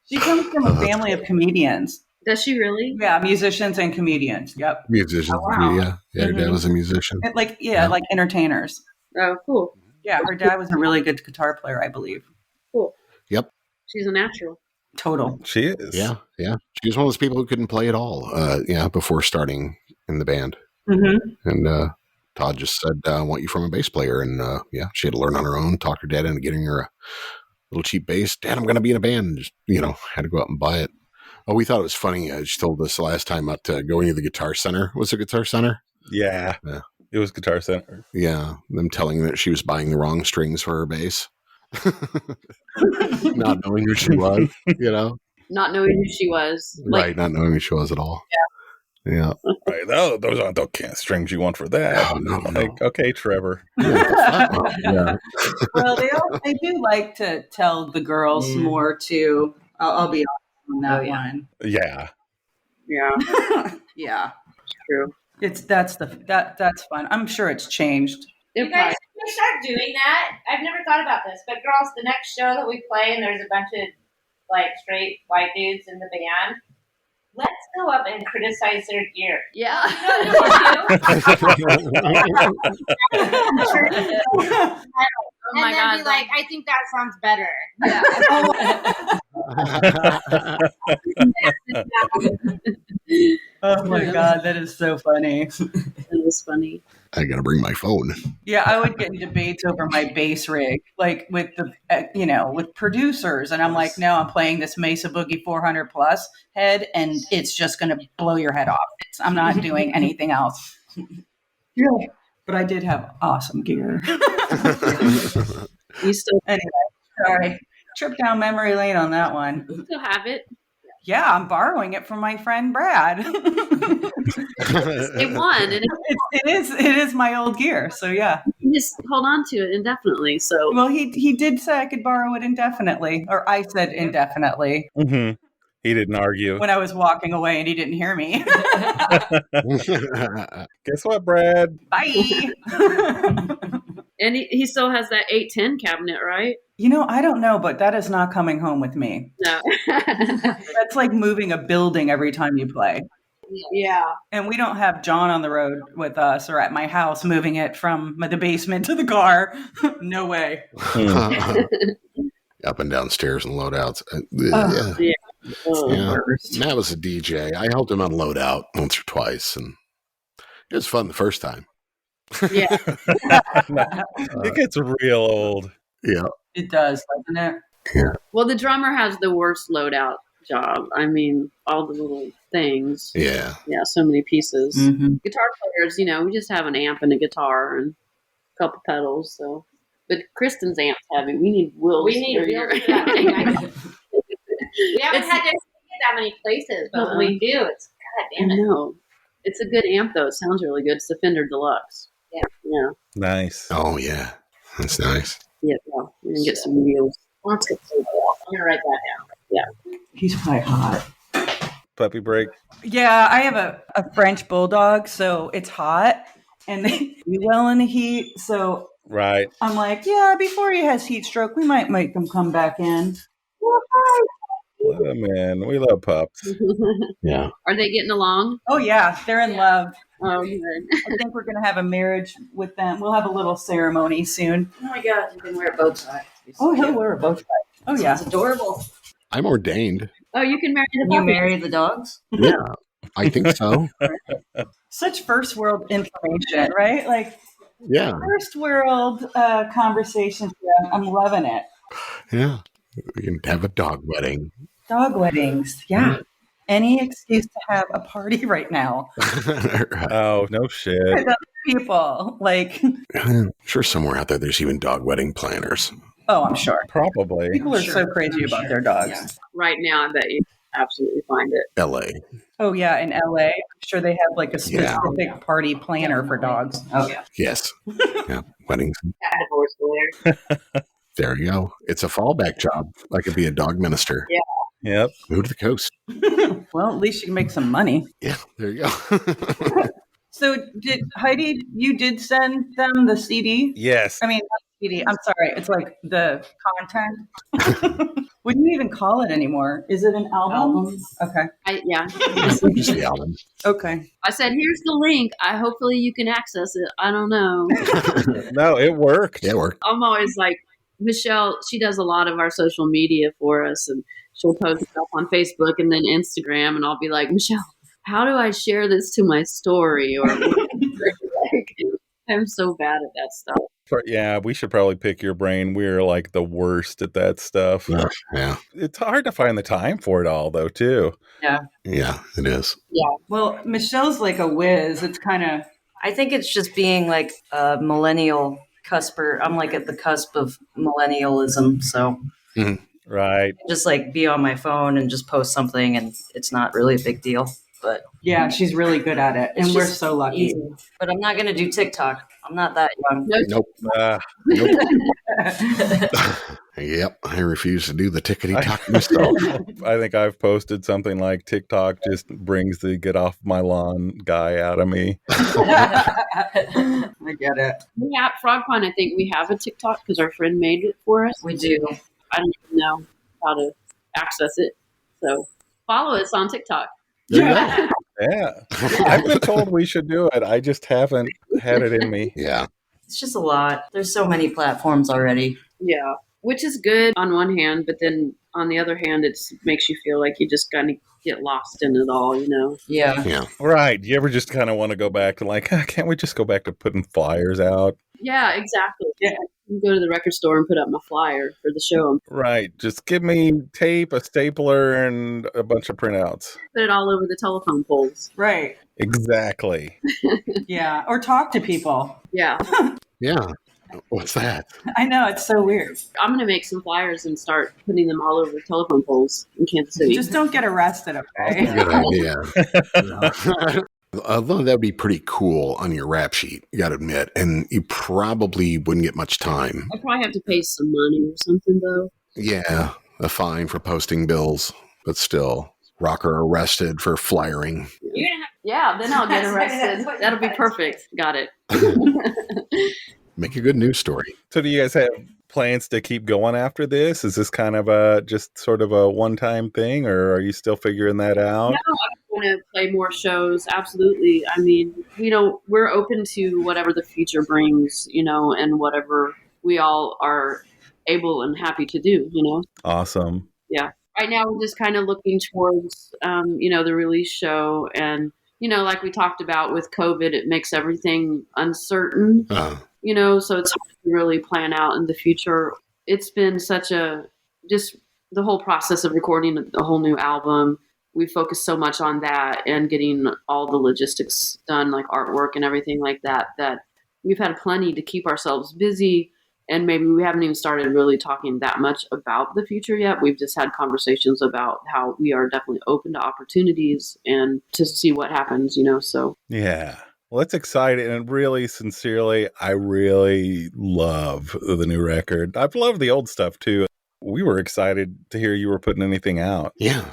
she comes from a family of comedians.
Does she really?
Yeah, musicians and comedians. Yep.
Musicians.
Oh, wow.
Yeah. Yeah, her dad was a musician.
And like like entertainers.
Oh, cool.
Yeah, her dad was a really good guitar player, I believe.
Cool.
Yep.
She's a natural.
Total.
she is.
Yeah. Yeah. She was one of those people who couldn't play at all, before starting in the band.
Mm-hmm.
And Todd just said, I want you from a bass player. And she had to learn on her own, talk her dad into getting her a little cheap bass. Dad, I'm going to be in a band. And just, had to go out and buy it. Oh, we thought it was funny. She told us last time about going to the Guitar Center. Was it Guitar Center?
Yeah. It was Guitar Center.
Yeah. Them telling her that she was buying the wrong strings for her bass. Not knowing who she was,
Not knowing who she was.
Right. Not knowing who she was at all. Yeah.
Right. Oh, those aren't the kind of strings you want for that.
Oh, no.
Okay, Trevor.
Yeah.
Well, they do like to tell the girls more too. I'll be honest on that one.
Yeah.
Yeah,
Yeah.
true.
That's fun. I'm sure it's changed.
You guys should start doing that. I've never thought about this, but girls, the next show that we play and there's a bunch of like straight white dudes in the band, let's go up and criticize their gear.
Yeah.
You know what we do?
Oh my
and then
God.
be like, I think that sounds better.
Oh my God, that is so funny.
It was funny.
I got to bring my phone.
Yeah, I would get in debates over my bass rig, like with the, with producers. And I'm like, no, I'm playing this Mesa Boogie 400 Plus head, and it's just going to blow your head off. I'm not doing anything else. Yeah. But I did have awesome gear.
You still
Anyway, sorry. Trip down memory lane on that one.
have it.
Yeah, I'm borrowing it from my friend Brad.
It won, and
It is my old gear. So yeah.
you just hold on to it indefinitely. So
Well, he did say I could borrow it indefinitely, or I said indefinitely
Mm-hmm. He didn't argue.
when I was walking away, and he didn't hear me.
Guess what, Brad?
Bye.
And he still has that 810 cabinet, right?
I don't know, but that is not coming home with me.
No.
That's like moving a building every time you play.
Yeah.
And we don't have John on the road with us or at my house moving it from the basement to the car. No way.
Up and down stairs and loadouts.
Oh.
Yeah.
Oh,
Yeah. Matt was a DJ. I helped him on loadout once or twice, and it was fun the first time.
Yeah.
It gets real old.
Yeah.
It does, doesn't it?
Yeah.
Well, the drummer has the worst loadout job. I mean, all the little things.
Yeah.
Yeah, so many pieces.
Mm-hmm.
Guitar players, we just have an amp and a guitar and a couple pedals. So, but Kristin's amp's heavy. We need wheels.
We need wheels for that thing. We haven't had to see it that many places, but when we do, it's god damn it.
No, it's a good amp though. It sounds really good. It's the Fender Deluxe. Yeah.
Nice.
Oh, yeah. That's nice.
Yeah. We can get some wheels.
Let's get some wheels. I'm gonna write that down.
Yeah.
He's probably hot.
Puppy break.
Yeah, I have a French bulldog, so it's hot and they do well in the heat. So
Right.
I'm like, yeah, before he has heat stroke, we might make him come back in.
Let him in. We love pups.
Yeah.
Are they getting along?
Oh, yeah, they're in love.
Oh, good.
I think we're going to have a marriage with them. We'll have a little ceremony soon.
Oh my god, you can wear bow tie.
Oh, he'll wear both sides. Oh, yeah.
It's adorable.
I'm ordained.
Oh, you can marry the
You
puppy.
marry the dogs?
Yeah. I think so.
Such first world information, right? Like,
Yeah.
first world conversations. Yeah, I'm loving it.
Yeah. We can have a dog wedding.
Dog weddings. Yeah. Any excuse to have a party right now.
Oh, no shit.
With other people. Like,
I'm sure somewhere out there there's even dog wedding planners.
oh, I'm sure.
Probably.
People are so crazy about their dogs.
Yeah.
Right now, I bet you absolutely find it.
LA.
Oh, yeah. In LA, I'm sure they have like a specific party planner for dogs.
Oh yeah.
Yes. Yeah. Weddings.
Got divorced lawyer.
There you go. It's a fallback job. I could be a dog minister.
Yep.
Move to the coast.
Well, at least you can make some money.
Yeah. There you go.
So, Heidi, you did send them the CD?
Yes.
I mean, not CD. I'm sorry. It's like the content. What do you even call it anymore? Is it an album? Okay.
Yeah.
Just the album.
Okay.
I said, here's the link. Hopefully you can access it. I don't know.
No, it worked.
Yeah, it worked.
I'm always like, Michelle, she does a lot of our social media for us, and she'll post stuff on Facebook and then Instagram, and I'll be like, Michelle, how do I share this to my story? Or like, I'm so bad at that stuff.
Yeah, we should probably pick your brain. We're like the worst at that stuff.
Yeah.
It's hard to find the time for it all, though, too.
Yeah, it is.
Well, Michelle's like a whiz. It's kind of.
I think it's just being like a millennial cusper. I'm like at the cusp of millennialism, so
Right.
just like be on my phone and just post something, and it's not really a big deal. But
Yeah, she's really good at it. And
It's
we're
just
so lucky.
easy. But I'm not going to do TikTok. I'm not that young.
Nope.
Uh,
Yep. I refuse to do the tickety-tock myself.
I think I've posted something like TikTok just brings the get off my lawn guy out of me.
I get it.
We have Frogpond. I think we have a TikTok because our friend made it for us.
We do.
I don't even know how to access it. So follow us on TikTok.
There you go.
Yeah. I've been told we should do it. I just haven't had it in me.
Yeah.
It's just a lot. There's so many platforms already.
Yeah. Which is good on one hand, but then on the other hand, it makes you feel like you just kind of get lost in it all, you know?
Yeah.
Yeah.
Right. You ever just kind of want to go back to like, can't we just go back to putting flyers out?
Yeah, exactly.
Yeah.
You go to the record store and put up my flyer for the show.
Right. Just give me tape, a stapler, and a bunch of printouts.
Put it all over the telephone poles.
Right.
Exactly.
Yeah. Or talk to people.
Yeah.
Yeah. What's that?
I know. It's so weird.
I'm going to make some flyers and start putting them all over the telephone poles in Kansas City.
Just don't get arrested, okay?
Good idea. Although that would be pretty cool on your rap sheet, you got to admit. And you probably wouldn't get much time.
I probably have to pay some money or something, though.
Yeah. A fine for posting bills, but still. Rocker arrested for flyering.
Yeah, then I'll get arrested. That'll be perfect. Got it.
Make a good news story.
So do you guys have plans to keep going after this? Is this kind of a just sort of a one-time thing, or are you still figuring that out?
No, I want to play more shows. Absolutely. I mean, we're open to whatever the future brings, and whatever we all are able and happy to do,
Awesome.
Yeah. Right now, we're just kind of looking towards, the release show. And, like we talked about with COVID, it makes everything uncertain, so it's hard to really plan out in the future. It's been just the whole process of recording a whole new album. We focus so much on that and getting all the logistics done, like artwork and everything like that, that we've had plenty to keep ourselves busy. And maybe we haven't even started really talking that much about the future yet. We've just had conversations about how we are definitely open to opportunities and to see what happens, so.
Yeah. Well, it's exciting. And really, sincerely, I really love the new record. I've loved the old stuff too. We were excited to hear you were putting anything out.
Yeah.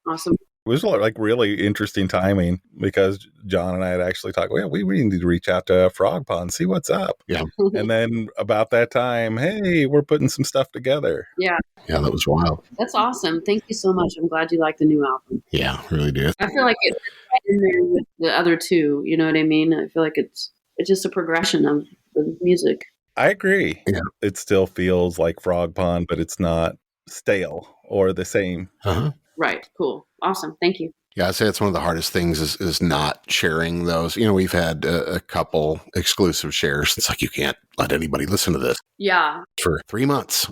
Awesome.
It was like really interesting timing because John and I had actually talked, well, we really need to reach out to Frogpond, see what's up.
Yeah.
And then about that time, hey, we're putting some stuff together.
Yeah.
Yeah, that was wild.
That's awesome. Thank you so much. I'm glad you like the new album.
Yeah, really do.
I feel like it's right in there with the other two. You know what I mean? I feel like it's just a progression of the music.
I agree.
Yeah.
It still feels like Frogpond, but it's not stale or the same.
Uh-huh.
Right. Cool. Awesome. Thank you.
Yeah, I'd say it's one of the hardest things is not sharing those. We've had a couple exclusive shares. It's like, you can't let anybody listen to this
Yeah.
for 3 months.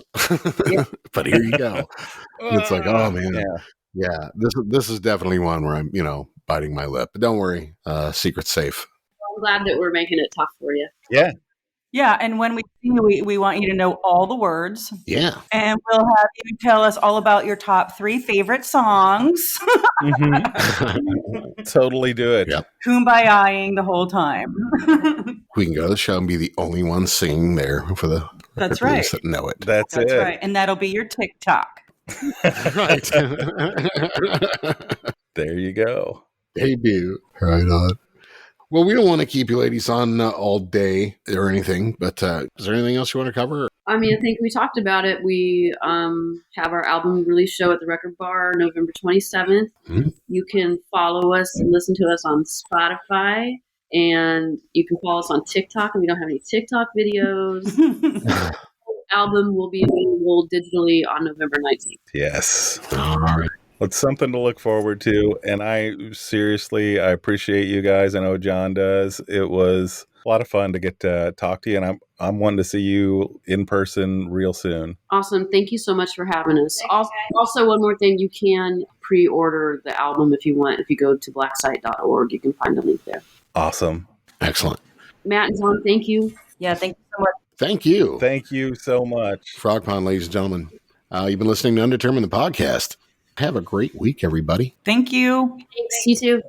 Yeah.
But here you go. It's like, oh man.
Yeah.
Yeah. This is definitely one where I'm, biting my lip. But don't worry, secret's safe.
I'm glad that we're making it tough for you.
Yeah.
Yeah, and when we sing, we want you to know all the words.
Yeah.
And we'll have you tell us all about your top 3 favorite songs.
Totally do it.
Yep.
Kumbaya-ing the whole time.
We can go to the show and be the only one singing there for the
That's
record
right.
that know it.
That's
That's
it.
right. And that'll be your TikTok.
Right.
There you go.
They do. Right on. Well, we don't want to keep you ladies on all day or anything, but is there anything else you want to cover?
I mean, I think we talked about it. We have our album release show at the Record Bar November 27th.
Mm-hmm.
You can follow us and listen to us on Spotify, and you can follow us on TikTok, and we don't have any TikTok videos. The album will be available digitally on November 19th.
Yes.
All right.
It's something to look forward to. And I appreciate you guys. I know John does. It was a lot of fun to get to talk to you. And I'm wanting to see you in person real soon.
Awesome. Thank you so much for having us. Also, one more thing, you can pre-order the album if you want. If you go to blacksite.org, you can find the link there.
Awesome.
Excellent.
Matt and John, thank you.
Yeah, thank you so much.
Thank you.
Thank you so much.
Frogpond, ladies and gentlemen. You've been listening to Undetermined, the podcast. Have a great week, everybody.
Thank you.
Thanks. You too.